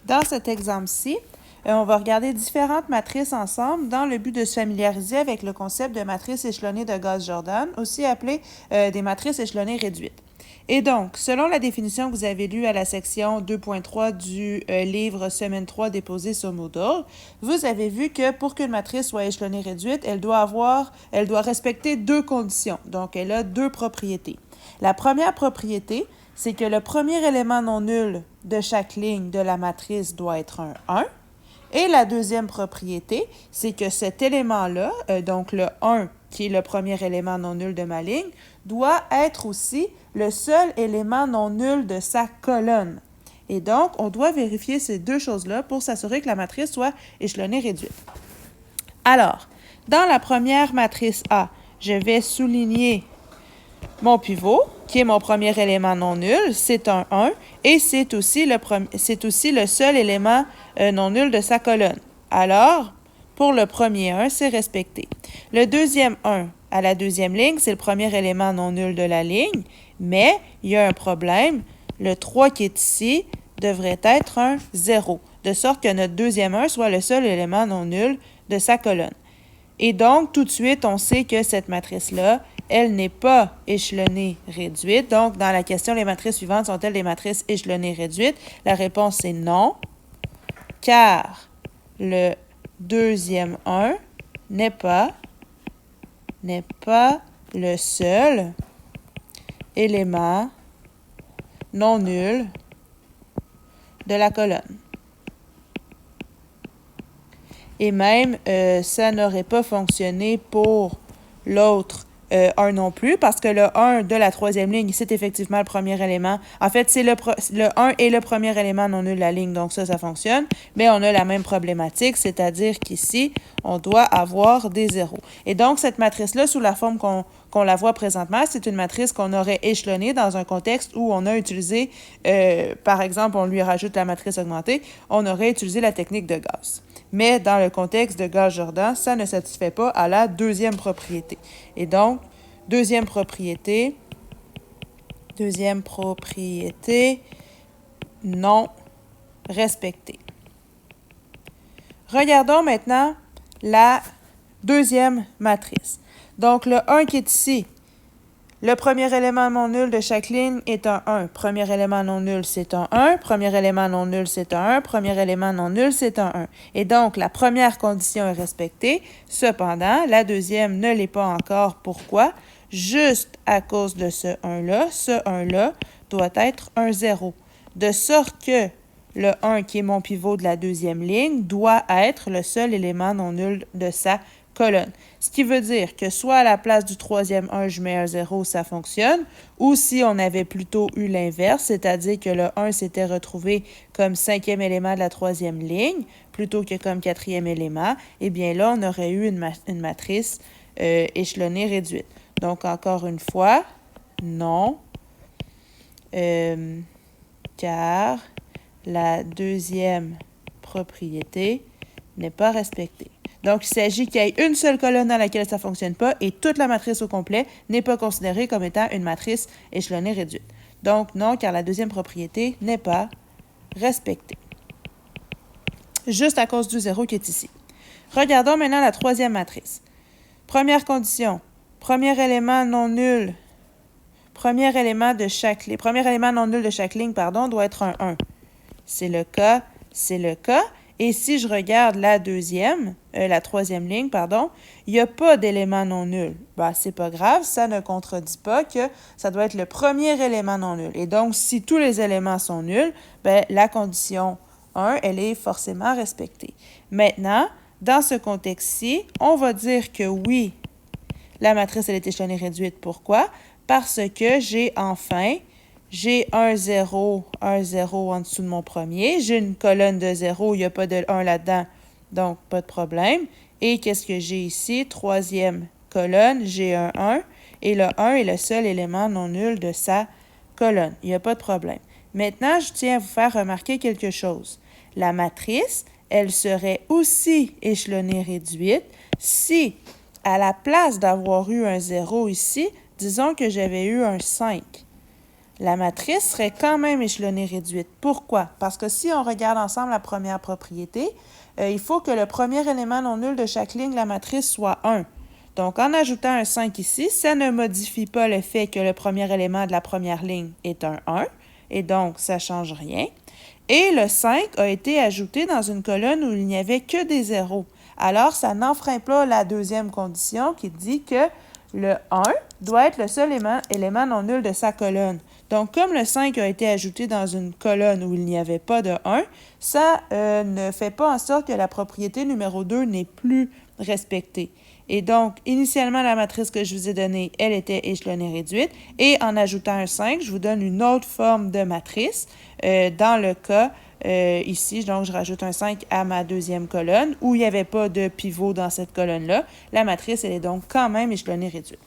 Dans cet exemple-ci, on va regarder différentes matrices ensemble dans le but de se familiariser avec le concept de matrice échelonnée de Gauss-Jordan, aussi appelée des matrices échelonnées réduites. Et donc, selon la définition que vous avez lue à la section 2.3 du livre Semaine 3 déposé sur Moodle, vous avez vu que pour qu'une matrice soit échelonnée réduite, elle doit respecter deux conditions. Donc, elle a deux propriétés. La première propriété, c'est que le premier élément non nul de chaque ligne de la matrice doit être un 1. Et la deuxième propriété, c'est que cet élément-là, donc le 1, qui est le premier élément non nul de ma ligne, doit être aussi le seul élément non nul de sa colonne. Et donc, on doit vérifier ces deux choses-là pour s'assurer que la matrice soit échelonnée réduite. Alors, dans la première matrice A, je vais souligner mon pivot, qui est mon premier élément non nul, c'est un 1, et c'est aussi le seul élément non nul de sa colonne. Alors, pour le premier 1, c'est respecté. Le deuxième 1, à la deuxième ligne, c'est le premier élément non nul de la ligne, mais il y a un problème. Le 3 qui est ici devrait être un 0, de sorte que notre deuxième 1 soit le seul élément non nul de sa colonne. Et donc, tout de suite, on sait que cette matrice-là, elle n'est pas échelonnée réduite. Donc, dans la question, les matrices suivantes sont-elles des matrices échelonnées réduites? La réponse est non, car le deuxième 1 n'est pas le seul élément non nul de la colonne. Et même, ça n'aurait pas fonctionné pour l'autre 1 non plus, parce que le 1 de la troisième ligne, c'est effectivement le premier élément. En fait, c'est le 1 est le premier élément non nul de la ligne, donc ça fonctionne. Mais on a la même problématique, c'est-à-dire qu'ici, on doit avoir des zéros. Et donc, cette matrice-là, sous la forme qu'on la voit présentement, c'est une matrice qu'on aurait échelonnée dans un contexte où on a utilisé, par exemple, on lui rajoute la matrice augmentée, on aurait utilisé la technique de Gauss. Mais dans le contexte de Gauss-Jordan, ça ne satisfait pas à la deuxième propriété. Et donc, deuxième propriété, non respectée. Regardons maintenant la deuxième matrice. Donc, le 1 qui est ici, le premier élément non nul de chaque ligne est un 1. Premier élément non nul, c'est un 1. Premier élément non nul, c'est un 1. Premier élément non nul, c'est un 1. Et donc, la première condition est respectée. Cependant, la deuxième ne l'est pas encore. Pourquoi? Juste à cause de ce 1-là. Ce 1-là doit être un 0. De sorte que le 1, qui est mon pivot de la deuxième ligne, doit être le seul élément non nul de sa colonne. Ce qui veut dire que soit à la place du troisième 1, je mets un 0, ça fonctionne, ou si on avait plutôt eu l'inverse, c'est-à-dire que le 1 s'était retrouvé comme cinquième élément de la troisième ligne, plutôt que comme quatrième élément, eh bien là, on aurait eu une matrice échelonnée réduite. Donc, encore une fois, non, car la deuxième propriété n'est pas respectée. Donc, il s'agit qu'il y ait une seule colonne dans laquelle ça ne fonctionne pas et toute la matrice au complet n'est pas considérée comme étant une matrice échelonnée réduite. Donc, non, car la deuxième propriété n'est pas respectée. Juste à cause du 0 qui est ici. Regardons maintenant la troisième matrice. Première condition, premier élément non nul de chaque ligne, doit être un 1. C'est le cas. Et si je regarde la troisième ligne, il n'y a pas d'élément non nul. C'est pas grave, ça ne contredit pas que ça doit être le premier élément non nul. Et donc, si tous les éléments sont nuls, la condition 1, elle est forcément respectée. Maintenant, dans ce contexte-ci, on va dire que oui, la matrice, elle est échelonnée réduite. Pourquoi? Parce que j'ai un 0 en dessous de mon premier. J'ai une colonne de 0, il n'y a pas de 1 là-dedans, donc pas de problème. Et qu'est-ce que j'ai ici? Troisième colonne, j'ai un 1, et le 1 est le seul élément non nul de sa colonne. Il n'y a pas de problème. Maintenant, je tiens à vous faire remarquer quelque chose. La matrice, elle serait aussi échelonnée réduite si, à la place d'avoir eu un 0 ici, disons que j'avais eu un 5. la matrice serait quand même échelonnée réduite. Pourquoi? Parce que si on regarde ensemble la première propriété, il faut que le premier élément non nul de chaque ligne de la matrice soit 1. Donc, en ajoutant un 5 ici, ça ne modifie pas le fait que le premier élément de la première ligne est un 1, et donc ça ne change rien. Et le 5 a été ajouté dans une colonne où il n'y avait que des zéros. Alors, ça n'enfreint pas la deuxième condition qui dit que le 1 doit être le seul élément non nul de sa colonne. Donc, comme le 5 a été ajouté dans une colonne où il n'y avait pas de 1, ça ne fait pas en sorte que la propriété numéro 2 n'est plus respectée. Et donc, initialement, la matrice que je vous ai donnée, elle était échelonnée réduite. Et en ajoutant un 5, je vous donne une autre forme de matrice. Dans le cas ici, donc je rajoute un 5 à ma deuxième colonne où il n'y avait pas de pivot dans cette colonne-là. La matrice, elle est donc quand même échelonnée réduite.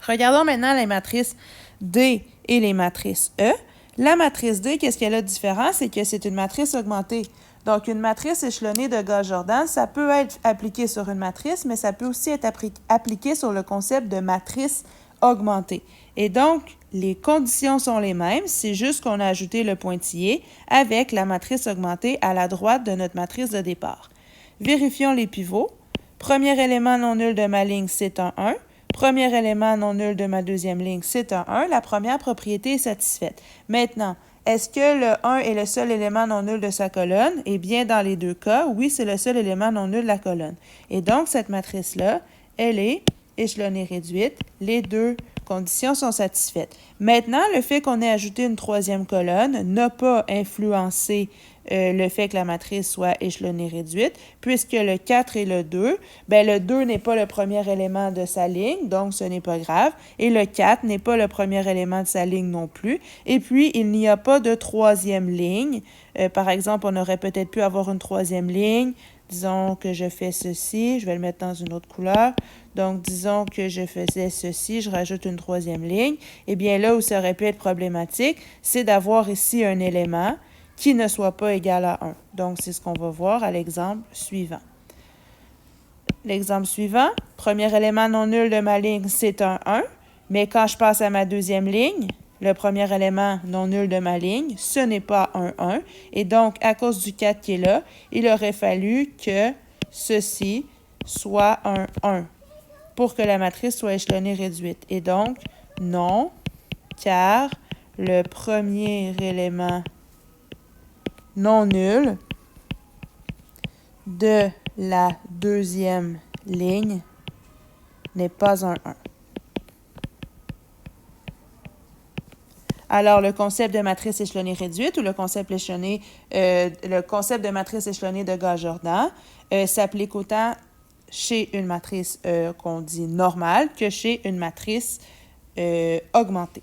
Regardons maintenant les matrices D et les matrices E. La matrice D, qu'est-ce qu'elle a de différent? C'est que c'est une matrice augmentée. Donc, une matrice échelonnée de Gauss-Jordan, ça peut être appliqué sur une matrice, mais ça peut aussi être appliqué sur le concept de matrice augmentée. Et donc, les conditions sont les mêmes, c'est juste qu'on a ajouté le pointillé avec la matrice augmentée à la droite de notre matrice de départ. Vérifions les pivots. Premier élément non nul de ma ligne, c'est un 1. Premier élément non nul de ma deuxième ligne, c'est un 1. La première propriété est satisfaite. Maintenant, est-ce que le 1 est le seul élément non nul de sa colonne? Eh bien, dans les deux cas, oui, c'est le seul élément non nul de la colonne. Et donc, cette matrice-là, elle est échelonnée réduite. Les deux conditions sont satisfaites. Maintenant, le fait qu'on ait ajouté une troisième colonne n'a pas influencé le fait que la matrice soit échelonnée réduite, puisque le 4 et le 2, bien, le 2 n'est pas le premier élément de sa ligne, donc ce n'est pas grave, et le 4 n'est pas le premier élément de sa ligne non plus, et puis il n'y a pas de troisième ligne. Par exemple, on aurait peut-être pu avoir une troisième ligne. Disons que je fais ceci, je vais le mettre dans une autre couleur. Donc, disons que je faisais ceci, je rajoute une troisième ligne. Eh bien, là où ça aurait pu être problématique, c'est d'avoir ici un élément qui ne soit pas égal à 1. Donc, c'est ce qu'on va voir à l'exemple suivant. L'exemple suivant, premier élément non nul de ma ligne, c'est un 1. Mais quand je passe à ma deuxième ligne, le premier élément non nul de ma ligne, ce n'est pas un 1. Et donc, à cause du 4 qui est là, il aurait fallu que ceci soit un 1 pour que la matrice soit échelonnée réduite. Et donc, non, car le premier élément non nul de la deuxième ligne n'est pas un 1. Alors, le concept de matrice échelonnée réduite ou le concept de matrice échelonnée de Gauss-Jordan s'applique autant chez une matrice qu'on dit normale que chez une matrice augmentée.